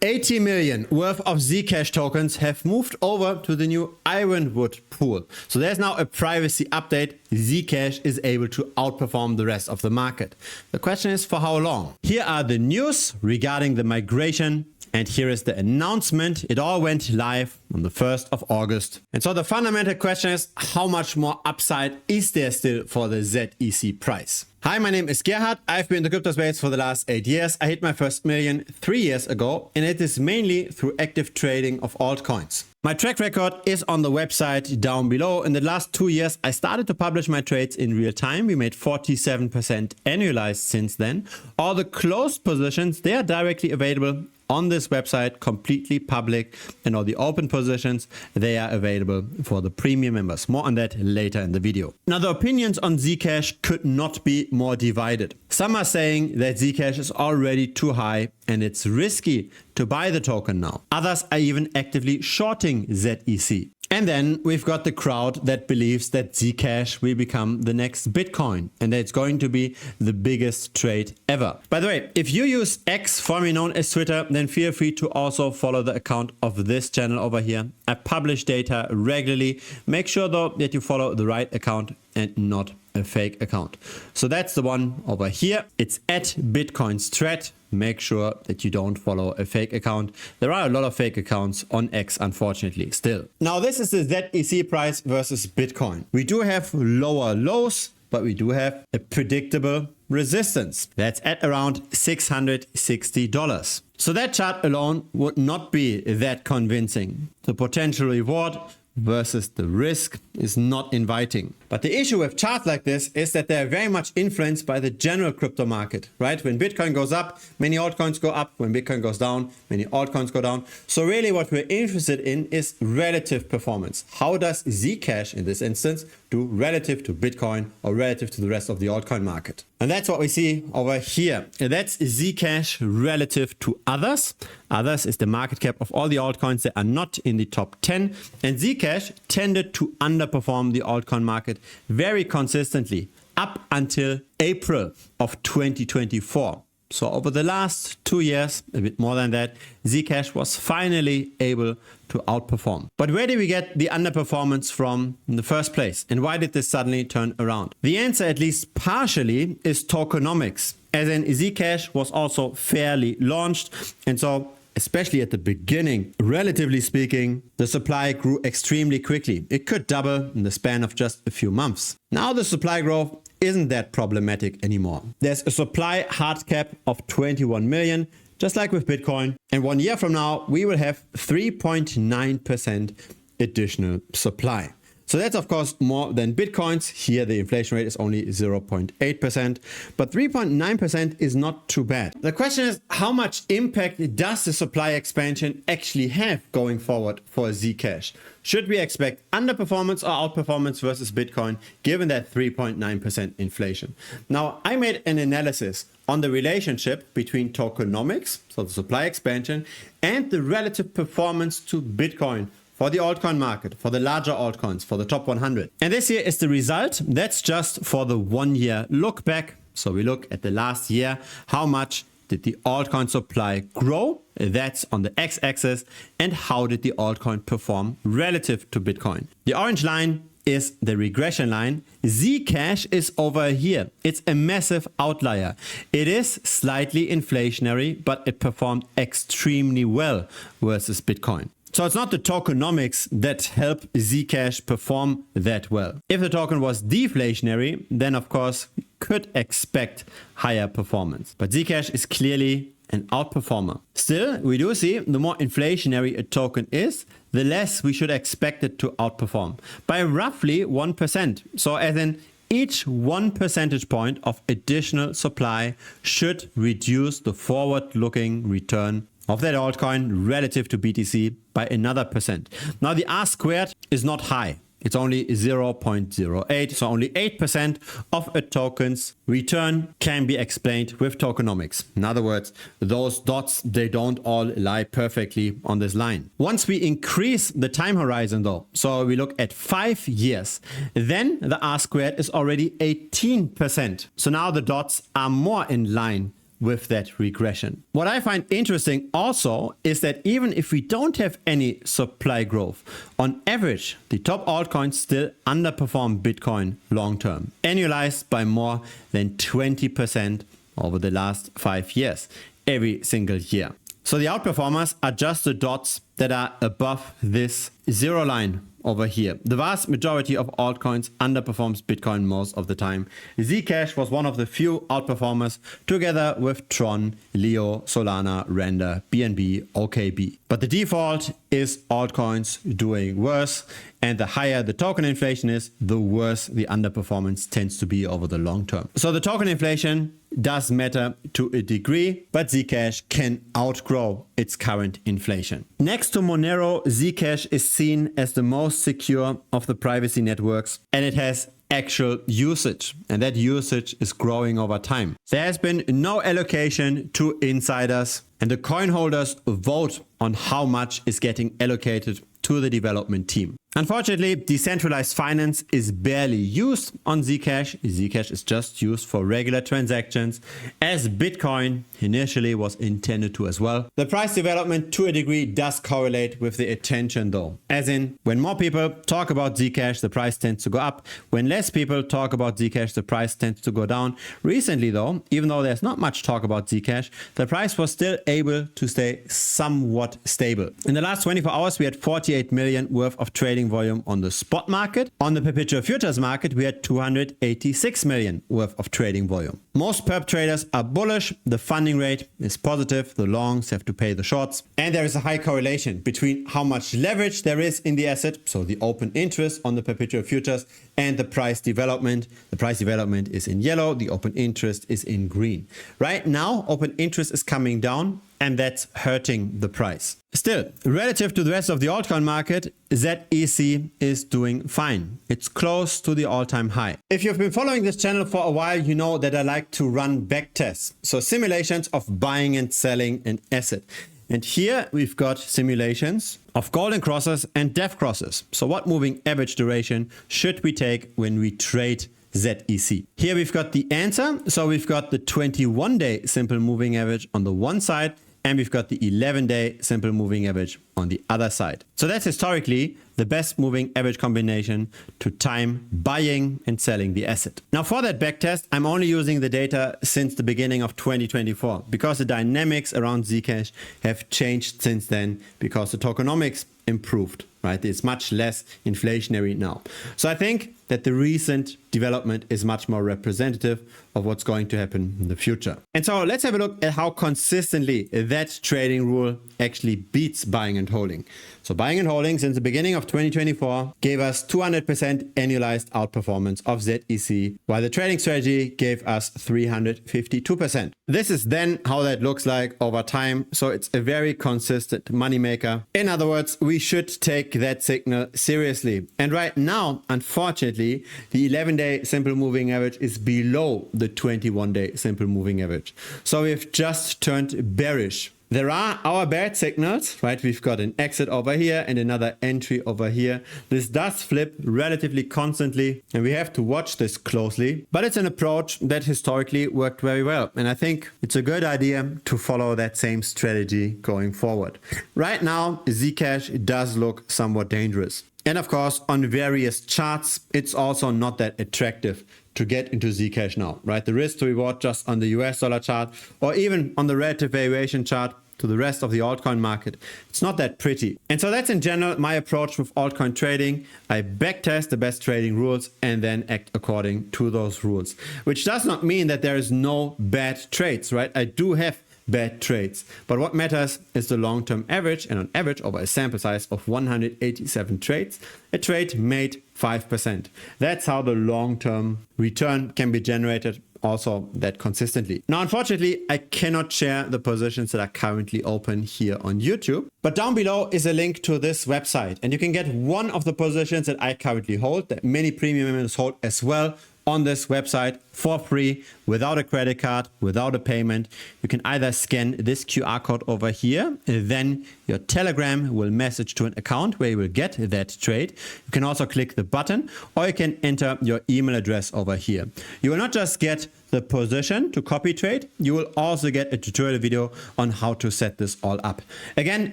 80 million worth of Zcash tokens have moved over to the new Ironwood pool. So there's now a privacy update. Zcash is able to outperform the rest of the market. The question is, for how long? Here are the news regarding the migration. And here is the announcement. It all went live on the 1st of August. And so the fundamental question is, how much more upside is there still for the ZEC price? Hi, my name is Gerhard. I've been in the crypto space for the last 8 years. I hit my first million 3 years ago, and it is mainly through active trading of altcoins. My track record is on the website down below. In the last 2 years, I started to publish my trades in real time. We made 47% annualized since then. All the closed positions, they are directly available on this website, completely public, and all the open positions, they are available for the premium members. More on that later in the video. Now, the opinions on Zcash could not be more divided. Some are saying that Zcash is already too high and it's risky to buy the token now. Others are even actively shorting ZEC. And then we've got the crowd that believes that Zcash will become the next Bitcoin and that it's going to be the biggest trade ever. By the way, if you use X, formerly known as Twitter, then feel free to also follow the account of this channel over here. I publish data regularly. Make sure though that you follow the right account and not a fake account. So that's the one over here. It's at BitcoinStrat. Make sure that you don't follow a fake account. There are a lot of fake accounts on X, unfortunately, still. Now, this is the ZEC price versus Bitcoin. We do have lower lows, but we do have a predictable resistance. That's at around $660. So that chart alone would not be that convincing. The potential reward versus the risk is not inviting. But the issue with charts like this is that they're very much influenced by the general crypto market, right? When Bitcoin goes up, many altcoins go up. When Bitcoin goes down, many altcoins go down. So really what we're interested in is relative performance. How does Zcash in this instance do relative to Bitcoin or relative to the rest of the altcoin market? And that's what we see over here. And that's Zcash relative to others. Others is the market cap of all the altcoins that are not in the top 10. And Zcash tended to underperform the altcoin market very consistently up until April of 2024. So over the last 2 years, a bit more than that, Zcash was finally able to outperform. But where did we get the underperformance from in the first place? And why did this suddenly turn around? The answer, at least partially, is tokenomics. As in, Zcash was also fairly launched. And so, especially at the beginning, relatively speaking, the supply grew extremely quickly. It could double in the span of just a few months. Now the supply growth isn't that problematic anymore. There's a supply hard cap of 21 million, just like with Bitcoin. And 1 year from now, we will have 3.9% additional supply. So that's of course more than Bitcoin's. Here the inflation rate is only 0.8%, but 3.9% is not too bad. The question is, how much impact does the supply expansion actually have going forward for Zcash? Should we expect underperformance or outperformance versus Bitcoin given that 3.9% inflation? Now, I made an analysis on the relationship between tokenomics, so the supply expansion, and the relative performance to Bitcoin for the altcoin market, for the larger altcoins, for the top 100. And this here is the result. That's just for the 1 year look back. So we look at the last year. How much did the altcoin supply grow? That's on the x-axis. And how did the altcoin perform relative to Bitcoin? The orange line is the regression line. Zcash is over here. It's a massive outlier. It is slightly inflationary, but it performed extremely well versus Bitcoin. So it's not the tokenomics that help Zcash perform that well. If the token was deflationary, then of course we could expect higher performance. But Zcash is clearly an outperformer. Still, we do see the more inflationary a token is, the less we should expect it to outperform by roughly 1%. So as in, each 1 percentage point of additional supply should reduce the forward-looking return of that altcoin relative to BTC by another %. Now the R squared is not high. It's only 0.08, so only 8% of a token's return can be explained with tokenomics. In other words, those dots, they don't all lie perfectly on this line. Once we increase the time horizon though, so we look at 5 years, then the R squared is already 18%. So now the dots are more in line with that regression. What I find interesting also is that even if we don't have any supply growth, on average, the top altcoins still underperform Bitcoin long term, annualized by more than 20% over the last 5 years, every single year. So the outperformers are just the dots that are above this zero line over here. The vast majority of altcoins underperforms Bitcoin most of the time. Zcash was one of the few outperformers, together with Tron, Leo, Solana, Render, BNB, OKB. But the default is altcoins doing worse, and the higher the token inflation is, the worse the underperformance tends to be over the long term. So the token inflation does matter to a degree, but Zcash can outgrow its current inflation. Next to Monero, Zcash is seen as the most secure of the privacy networks, and it has actual usage, and that usage is growing over time. There has been no allocation to insiders, and the coin holders vote on how much is getting allocated to the development team. Unfortunately, decentralized finance is barely used on Zcash. Zcash is just used for regular transactions, as Bitcoin initially was intended to as well. The price development to a degree does correlate with the attention though. As in, when more people talk about Zcash, the price tends to go up. When less people talk about Zcash, the price tends to go down. Recently though, even though there's not much talk about Zcash, the price was still able to stay somewhat stable. In the last 24 hours, we had 48 million worth of trading volume on the spot market. On the perpetual futures market, we had 286 million worth of trading volume. Most perp traders are bullish, the funding rate is positive, the longs have to pay the shorts, and there is a high correlation between how much leverage there is in the asset, so the open interest on the perpetual futures, and the price development. The price development is in yellow, the open interest is in green. Right now, open interest is coming down, and that's hurting the price. Still, relative to the rest of the altcoin market, ZEC is doing fine. It's close to the all-time high. If you've been following this channel for a while, you know that I like to run backtests, so simulations of buying and selling an asset. And here we've got simulations of golden crosses and death crosses. So what moving average duration should we take when we trade ZEC? Here we've got the answer. So we've got the 21-day simple moving average on the one side, and we've got the 11-day simple moving average on the other side. So that's historically the best moving average combination to time buying and selling the asset. Now for that backtest, I'm only using the data since the beginning of 2024 because the dynamics around Zcash have changed since then, because the tokenomics improved, right? It's much less inflationary now. So I think that the recent development is much more representative of what's going to happen in the future. And so let's have a look at how consistently that trading rule actually beats buying and holding. So buying and holding since the beginning of 2024 gave us 200% annualized outperformance of ZEC, while the trading strategy gave us 352%. This is then how that looks like over time. So it's a very consistent moneymaker. In other words, we should take that signal seriously. And right now, unfortunately, the 11-day simple moving average is below the 21-day simple moving average. So we've just turned bearish. There are our bad signals, right? We've got an exit over here and another entry over here. This does flip relatively constantly, and we have to watch this closely. But it's an approach that historically worked very well. And I think it's a good idea to follow that same strategy going forward. Right now, Zcash does look somewhat dangerous. And of course, on various charts, it's also not that attractive to get into Zcash now, right? The risk to reward just on the US dollar chart, or even on the relative valuation chart to the rest of the altcoin market, it's not that pretty. And so that's in general my approach with altcoin trading. I backtest the best trading rules and then act according to those rules, which does not mean that there is no bad trades, right? I do have bad trades, but what matters is the long-term average, and on average over a sample size of 187 trades, a trade made 5%. That's how the long-term return can be generated, also that consistently. Now, unfortunately, I cannot share the positions that are currently open here on YouTube, but down below is a link to this website, and you can get one of the positions that I currently hold, that many premium members hold as well, on this website for free, without a credit card, without a payment. You can either scan this QR code over here, then your Telegram will message to an account where you will get that trade. You can also click the button, or you can enter your email address over here. You will not just get the position to copy trade, you will also get a tutorial video on how to set this all up. Again,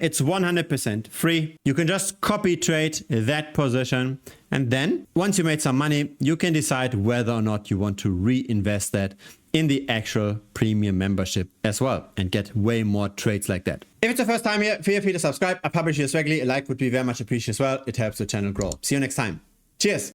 it's 100% free. You can just copy trade that position, and then once you made some money, you can decide whether or not you want to reinvest that in the actual premium membership as well and get way more trades like that. If it's your first time here, feel free to subscribe. I publish this regularly. A like would be very much appreciated as well. It helps the channel grow. See you next time. Cheers.